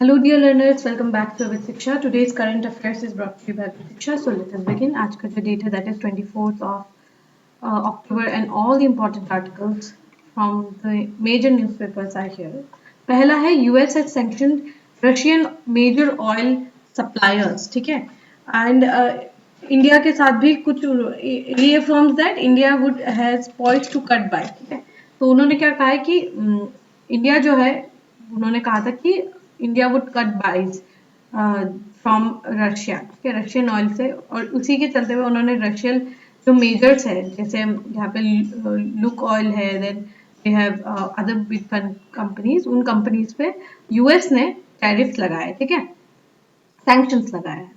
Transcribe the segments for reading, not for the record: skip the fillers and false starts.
Hello dear learners, welcome back to With Shiksha. Today's current affairs is brought to you by With Shiksha. So let us begin. आज का जो date है that is 24th of October and all the important articles from the major newspapers are here. पहला है US has sanctioned Russian major oil suppliers, ठीक है? And India के साथ भी कुछ reaffirms that India would has poised to cut buy, ठीक है? तो उन्होंने क्या कहा है कि इंडिया जो है उन्होंने कहा था कि India would cut buys from Russia, ठीक है, रशियन ऑयल से, और उसी के चलते हुए उन्होंने रशियन जो मेजर्स है जैसे यहाँ पे लुक ऑयल है, then they have other big companies, उन कंपनीज पे यूएस ने टैरिफ्स लगाए, ठीक है, सैंक्शंस लगाए हैं.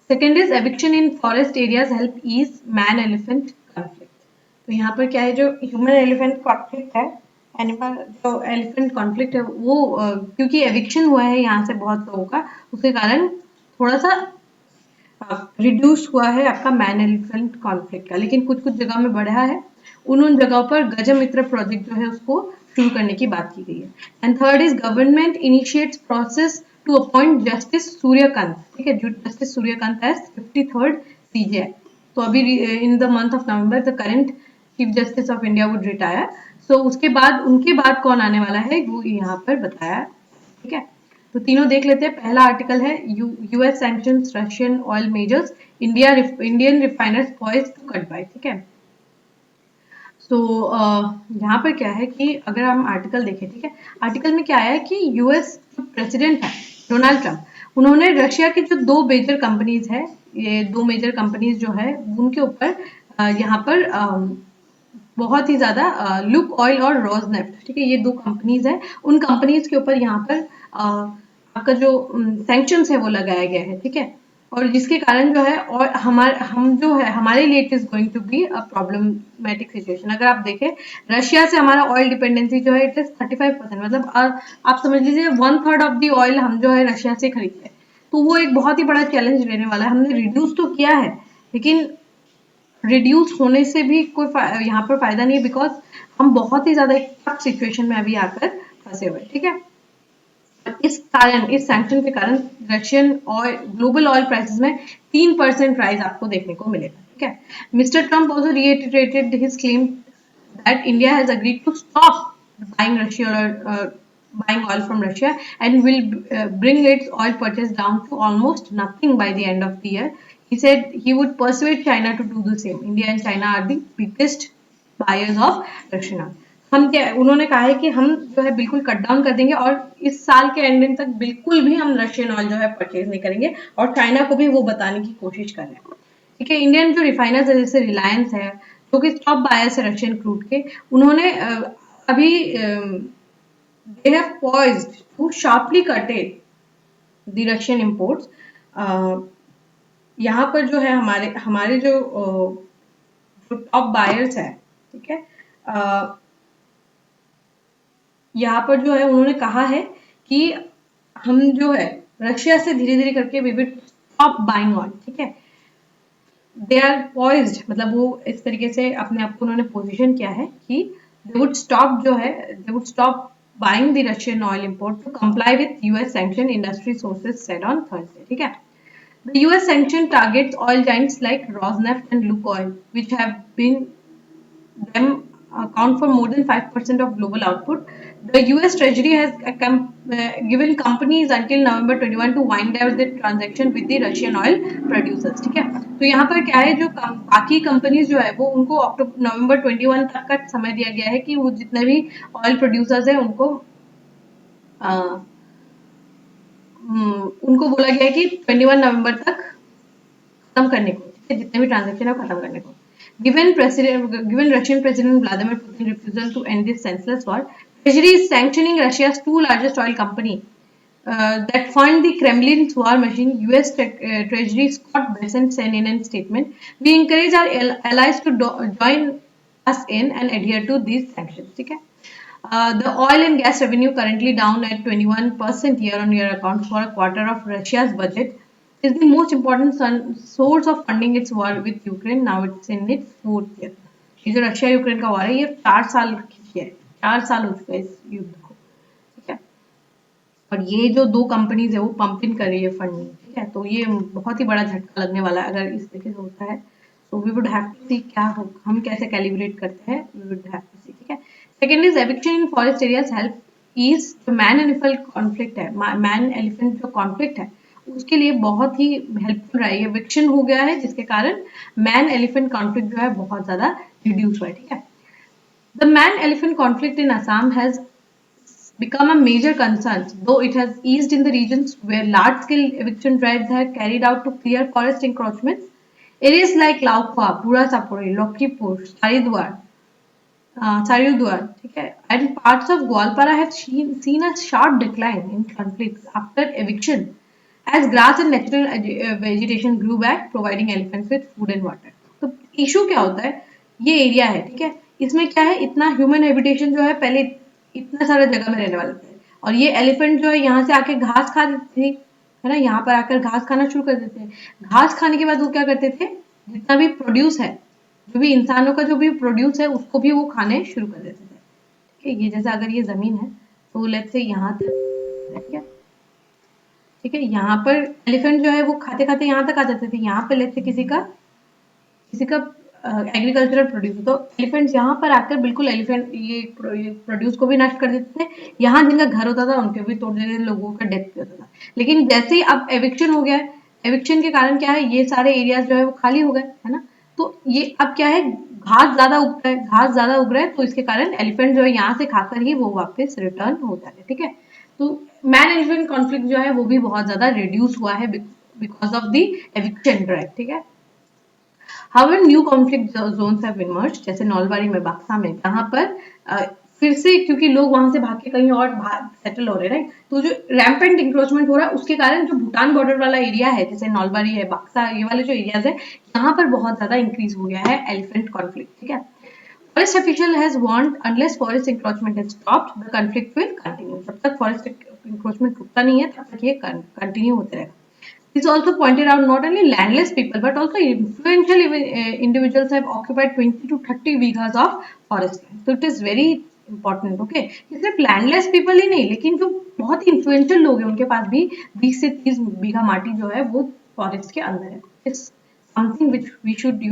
Second is eviction in forest areas help ease man elephant conflict. तो यहाँ पर क्या है, जो ह्यूमन एलिफेंट कॉन्फ्लिक्ट है, एनिमल जो एलिफेंट कॉन्फ्लिक्ट है वो क्योंकि एविक्शन हुआ है यहाँ से बहुत लोगों का, उसके कारण थोड़ा सा रिड्यूस हुआ है आपका मैन एलिफेंट कॉन्फ्लिक्ट का, लेकिन कुछ कुछ जगह में बढ़ा है. उन जगहों पर गजमित्र प्रोजेक्ट जो है उसको शुरू करने की बात की गई है. And third is government initiates process to appoint justice Suryakant, ठीक है, justice Suryakant as 53rd CJI. तो अभी in the month of November the current chief justice of India would retire. So उसके बाद उनके बाद कौन आने वाला है वो यहाँ पर बताया, ठीक है. तो तीनों देख लेते हैं. पहला आर्टिकल है US sanctions Russian oil majors, Indian refiners poised to cut buy, ठीक है. सो यहाँ पर क्या है कि अगर हम आर्टिकल देखें, ठीक है, आर्टिकल में क्या आया है कि यूएस जो प्रेसिडेंट है डोनाल्ड ट्रंप, उन्होंने रशिया की जो दो मेजर कंपनीज है, ये दो मेजर कंपनीज जो है उनके ऊपर यहाँ पर बहुत ही ज्यादा लुक ऑयल और रोजनेफ्ट, ठीक है, ये दो कंपनीज है, उन कंपनीज के ऊपर यहाँ पर आपका जो सैंक्शंस है वो लगाया गया है, ठीक है. और जिसके कारण जो है और हम जो है हमारे लिए it is going to be a problematic situation. अगर आप देखें रशिया से हमारा ऑयल डिपेंडेंसी जो है इट इज 35%, मतलब आप समझ लीजिए 1/3 ऑफ दी ऑयल हम जो है रशिया से खरीदते हैं. तो वो एक बहुत ही बड़ा चैलेंज रहने वाला है. हमने रिड्यूस तो किया है, लेकिन रिड्यूस होने से भी कोई यहाँ पर फायदा नहीं है, बिकॉज हम बहुत ही ज्यादा एक टफ सिचुएशन में अभी आकर फंसे हुए, ठीक है. इस कारण, इस सैंक्शन के कारण Russian oil, global oil prices में 3% राइज आपको देखने को मिलेगा, ठीक है. Mister Trump also reiterated his claim that India has agreed to stop buying buying oil from Russia and will bring its oil purchase down to almost nothing by the end of the year. He said he would persuade China to do the same. India and China are the biggest buyers of Russian oil. हम क्या, उन्होंने कहा है कि हम जो है बिल्कुल कट डाउन कर देंगे और इस साल के एंडिंग तक बिल्कुल भी हम रशियन ऑयल जो है परचेज नहीं करेंगे, और चाइना को भी वो बताने की कोशिश कर रहे हैं, ठीक है. इंडियन जो रिफाइनर्स है जैसे रिलायंस है जो कि टॉप बायर्स है रशियन क्रूड के, उन्होंने अभी they have poised to sharply curtail the Russian imports. यहाँ पर जो है हमारे जो टॉप बायर्स है, ठीक है, यहाँ पर जो है उन्होंने कहा है कि हम जो है रशिया से धीरे धीरे करके we will stop buying oil, ठीक है. दे आर पॉइज्ड, मतलब वो इस तरीके से अपने आप को उन्होंने पोजीशन किया है कि दे वुड स्टॉप जो है, they would stop buying the Russian oil import to comply with US sanction, industry sources said on Thursday, ठीक है. The US sanction targets oil giants like Rosneft and Lukoil, which have been them account for more than 5% of global output. The US Treasury has given companies until November 21 to wind down the transaction with the Russian oil producers, ठीक है. तो यहाँ पर क्या है, जो बाकी companies जो है वो उनको नवंबर 21 तक का समय दिया गया है कि वो जितने भी ऑयल प्रोड्यूसर्स है उनको बोला गया है कि 21 नवंबर तक खत्म करने को, ठीक है, जितने भी ट्रांजेक्शन है खत्म करने को. Given Russian President Vladimir Putin's refusal to end this senseless war, Treasury is sanctioning Russia's two largest oil company that fund the Kremlin's war machine. US Treasury Scott Bessent said in a statement, "We encourage our allies to join us in and adhere to these sanctions." ठीक है. The oil and gas revenue currently down at 21% year-on-year accounts for a quarter of Russia's budget. Is the most important source of funding its war with Ukraine. Now it's in its 4th year. ये जो Russia Ukraine का war है ये 4 साल खींची है, 4 साल हो चुका है इस युद्ध को, ठीक है. और ये जो दो कंपनीज है वो पंप इन कर रही है फंडिंग, ठीक है। तो ये बहुत ही बड़ा झटका लगने वाला है अगर इस तरीके से होता है। So we would have to see क्या हो, हम कैसे कैलिब्रेट करते हैं, we would have to see, ठीक है। Second is eviction in forest areas help is जो मैन एलिफेंट कॉन्फ्लिक्ट है, मैन एलिफेंट जो कॉन्फ्लिक्ट है उसके लिए बहुत ही हेल्पफुल रहा है। एविक्शन हो गया है जिसके कारण मैन एलिफेंट कॉन्फ्लिक्ट जो है बहुत ज्यादा रिड्यूस हुआ है, ठीक है। The man elephant conflict in Assam has become a major concern, though it has eased in the regions where large-scale eviction drives are carried out to clear forest encroachments. Areas like Laukwa, Pura Sapori, Lokipur, Saridwar, okay, and parts of Gwalpara have seen a sharp decline in conflicts after eviction, as grass and natural vegetation grew back, providing elephants with food and water. तो issue क्या होता है, ये area है, ठीक है, इसमें क्या है, इतना ह्यूमन हैबिटेशन जो है, पहले इतना सारा जगह में रहने वाले थे और ये एलिफेंट जो है यहाँ से आके घास खा देते थे, है ना, यहाँ पर आकर घास खाना शुरू कर देते हैं। घास खाने के बाद वो क्या करते थे, जितना भी प्रोड्यूस है, जो भी इंसानों का जो भी प्रोड्यूस है उसको भी वो खाने शुरू कर देते थे, ठीक है। ये जैसे अगर ये जमीन है तो लेट्स से यहाँ तक, ठीक है, ठीक है, यहाँ पर एलिफेंट जो है वो खाते खाते यहाँ तक आ जाते थे। यहाँ पे लेट्स से किसी का एग्रीकल्चरल प्रोड्यूस, तो एलिफेंट्स यहाँ पर आकर बिल्कुल एलिफेंट ये प्रोड्यूस को भी नष्ट कर देते थे। यहाँ जिनका घर होता था उनके भी तोड़ देते थे, लोगों का डेथ भी होता था। लेकिन जैसे ही अब एविक्शन हो गया है, एविक्शन के कारण क्या है, ये सारे एरियाज जो है वो खाली हो गए, है ना। तो ये अब क्या है, घास ज्यादा उग रहा है, घास ज्यादा उग रहा है, तो इसके कारण एलिफेंट जो है यहाँ से खाकर ही वो वापस रिटर्न हो जाते हैं, ठीक है। तो मैन एलिफेंट कॉन्फ्लिक्ट जो है वो भी बहुत ज्यादा रिड्यूस हुआ है because of the eviction drive, ठीक है। However, new conflict zones have emerged, जैसे नौलवारी में, बक्सा में, जहाँ पर फिर से क्योंकि लोग वहां से भाग के कहीं और सेटल हो रहे हैं, राइट, तो जो रैम्पेंट इंक्रोचमेंट हो रहा है उसके कारण जो भूटान बॉर्डर वाला एरिया है, जैसे नौलवारी है, बक्सा, ये वाले जो एरियाज है, यहाँ पर बहुत ज्यादा इंक्रीज हो गया है एलिफेंट कॉन्फ्लिक्ट, ठीक है। Forest official has warned unless forest encroachment is stopped, the conflict will continue. जब तक forest encroachment रुकता नहीं है तब तक ये कंटिन्यू होते रहेगा। This also pointed out not only landless people but also influential individuals have occupied 20 to 30 बीघास of forest land. So it is very important, okay? सिर्फ landless people ही नहीं, लेकिन जो बहुत ही influential लोग हैं उनके पास भी 20 से 30 बीघा माटी जो है वो forest के अंदर है. It's something which we should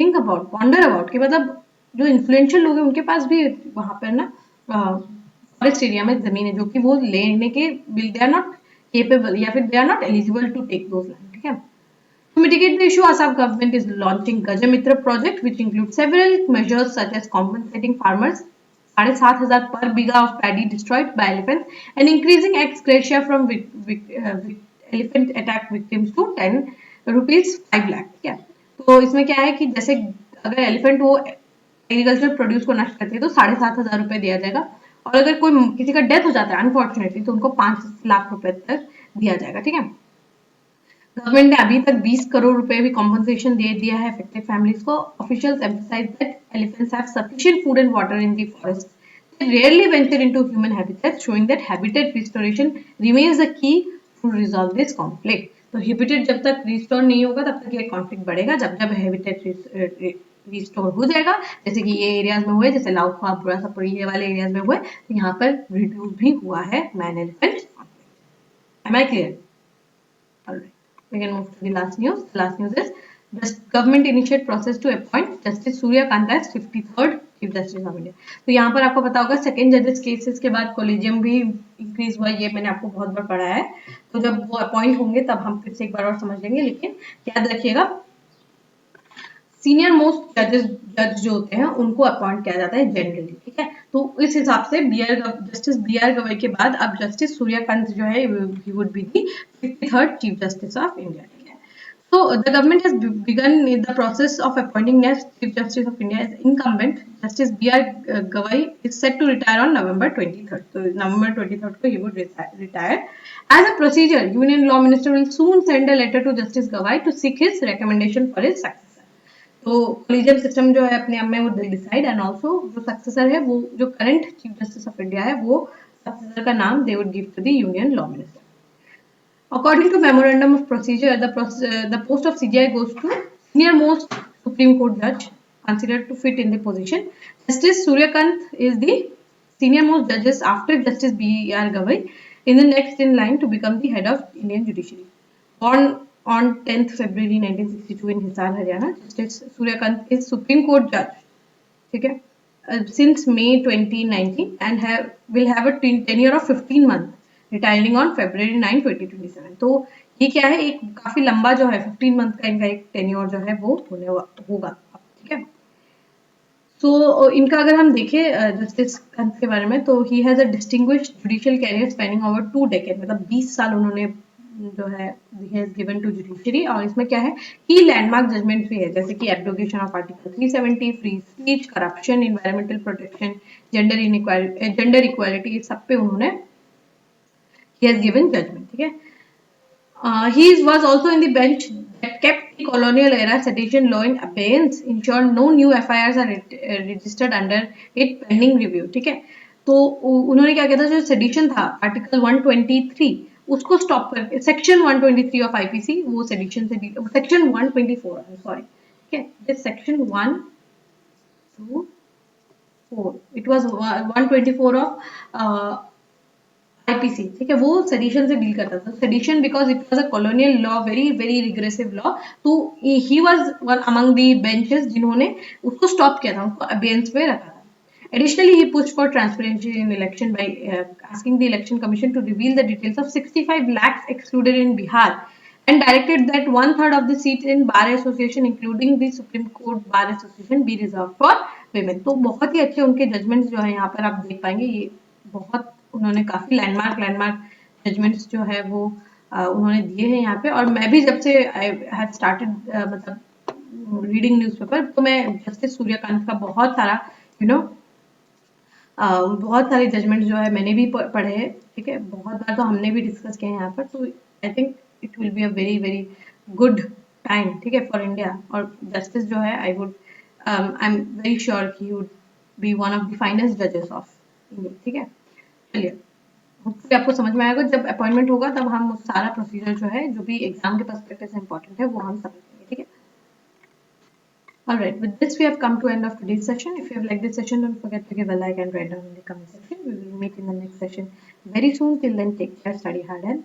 think about, ponder about कि मतलब जो influential लोग हैं उनके पास भी वहाँ पर ना forest area में जमीन है जो कि वो लेने के they are not capable या फिर they are not eligible to take those land, ठीक है। To mitigate the issue, Assam government is launching Gajamitra project which includes several measures such as compensating farmers 7,500 per biga of paddy destroyed by elephants and increasing ex gratia from elephant attack victims to 10 rupees 5 lakh, ठीक है। तो इसमें क्या है कि जैसे अगर elephant वो एग्रीकल्चर प्रोड्यूस को नष्ट करती है तो 7,500 रुपए दिया जाएगा, और अगर कोई किसी का डेथ हो जाता है अनफॉर्चुनेटली तो उनको 5 लाख रुपए तक दिया जाएगा, ठीक है। गवर्नमेंट ने अभी तक 20 करोड़ रुपए भी कॉम्पनसेशन दे दिया है अफेक्टेड फैमिलीज को। Officials emphasise that elephants have sufficient food and water in the forest, they rarely venture into human habitat, showing that habitat restoration remains the key to resolve this conflict. तो habitat जब तक restore नहीं होगा तब तक ये conflict बढ़ेगा। जब जब हैबिटेट रिस्टोर हो जाएगा, जैसे कि ये एरियाज में हुए, जैसे लाउखा, बुरा सपड़ी, ये वाले एरियाज में हुए, तो यहाँ पर रिड्यूस भी हुआ है man elephant conflict. Am I clear? Alright, we can move to the last news. The last news is the government initiate process to appoint Justice Surya Kant as 53rd Chief Justice of India. तो यहाँ पर आपको पता होगा second जजेस cases के बाद collegium भी इंक्रीज हुआ, ये मैंने आपको बहुत बार पढ़ा है। तो जब वो अपॉइंट होंगे तब हम फिर से एक बार और समझ लेंगे, लेकिन याद रखिएगा सीनियर मोस्ट जज जो होते हैं उनको अपॉइंट किया जाता है जनरली, ठीक है। तो इस हिसाब से जस्टिस बी आर गवई के बाद अब जस्टिस सूर्यकांत जो है he would be the 53rd chief justice of India, ठीक है। So the government has begun the process of appointing next Chief Justice of India as incumbent. Justice B.R. Gavai is set to retire on November 23rd. So November 23rd को he would retire. As a procedure, Union Law Minister will soon send a letter to Justice Gavai to seek his recommendation for his successor. तो collegium system जो है अपने आप में वो decide, and also जो successor है वो जो current Chief Justice of India है वो successor का नाम they would give to the Union Law Minister. According to memorandum of procedure, the post of CJI goes to senior most Supreme Court judge considered to fit in the position. Justice Suryakant is the senior most judges after Justice B.R. Gavai. in the next in line to become the head of Indian judiciary. Born on 10th February 1962 in Hisar, Haryana, Justice Suryakant is Supreme Court judge. ठीक है, since May 2019 and will have a tenure of 15 months, retiring on February 9, 2027. तो ये क्या है, एक काफी लंबा जो है 15 मंथ का इनका एक टेन्योर जो है वो होगा, ठीक है। सो इनका अगर हम देखें जस्टिस कंत के बारे में, तो he has a distinguished judicial career spanning over 2 decade, मतलब 20 साल उन्होंने जो है he has given to judiciary। और इसमें क्या है कि लैंडमार्क जजमेंट्स भी है, जैसे कि abrogation of article 370, free speech, corruption, environmental protection, gender equality, सब पे उन्होंने he has given judgment, ठीक है। He was also in the bench that kept the colonial era sedition law in abeyance, ensured no new FIRs are registered under it pending review, ठीक है। तो उन्होंने क्या किया था, जो सेडिशन था आर्टिकल 123 उसको स्टॉप करके, सेक्शन 123 ऑफ आईपीसी, वो सेडिशन से सेक्शन 124, सॉरी, ठीक है, this section 124, it was 124 of IPC, ठीक है, वो सेडिशन से डील करता था। Sedition because it was a colonial law, very very regressive law, तो he was one among the benches जिन्होंने उसको स्टॉप किया था, उसको अबेयंस पे रखा था। Additionally, he pushed for transparency in election by asking the election commission to reveal the details of 65 lakhs excluded in Bihar, and directed that 1/3 of the seats in bar association, including the Supreme Court bar association, be reserved for women। तो बहुत ही अच्छे उनके judgements जो है यहाँ पर आप देख पाएंगे, ये बहुत उन्होंने काफी लैंडमार्क जजमेंट्स जो है वो उन्होंने दिए हैं यहाँ पे। और मैं भी जब से आई हैव स्टार्टेड मतलब रीडिंग न्यूज़पेपर, तो मैं जस्टिस सूर्यकांत का बहुत सारा बहुत सारे जजमेंट जो है मैंने भी पढ़े हैं, ठीक है, बहुत बार तो हमने भी डिस्कस किए हैं यहाँ पर। तो I think it will be a very very good time, ठीक है, फॉर इंडिया। और जस्टिस जो है I am very sure he would be one of the finest जजेस ऑफ इंडिया, ठीक है। चलिए, होपफुली आपको समझ में आएगा, जब अपॉइंटमेंट होगा तब हम सारा प्रोसीजर जो है, जो भी एग्जाम के पर्सपेक्टिव से इंपॉर्टेंट है, वो हम समझेंगे, ठीक है। Alright, with this we have come to end of today's session. If you have liked this session, don't forget to give a like and write down in the comment section. We will meet in the next session very soon. Till then, take care, study hard, and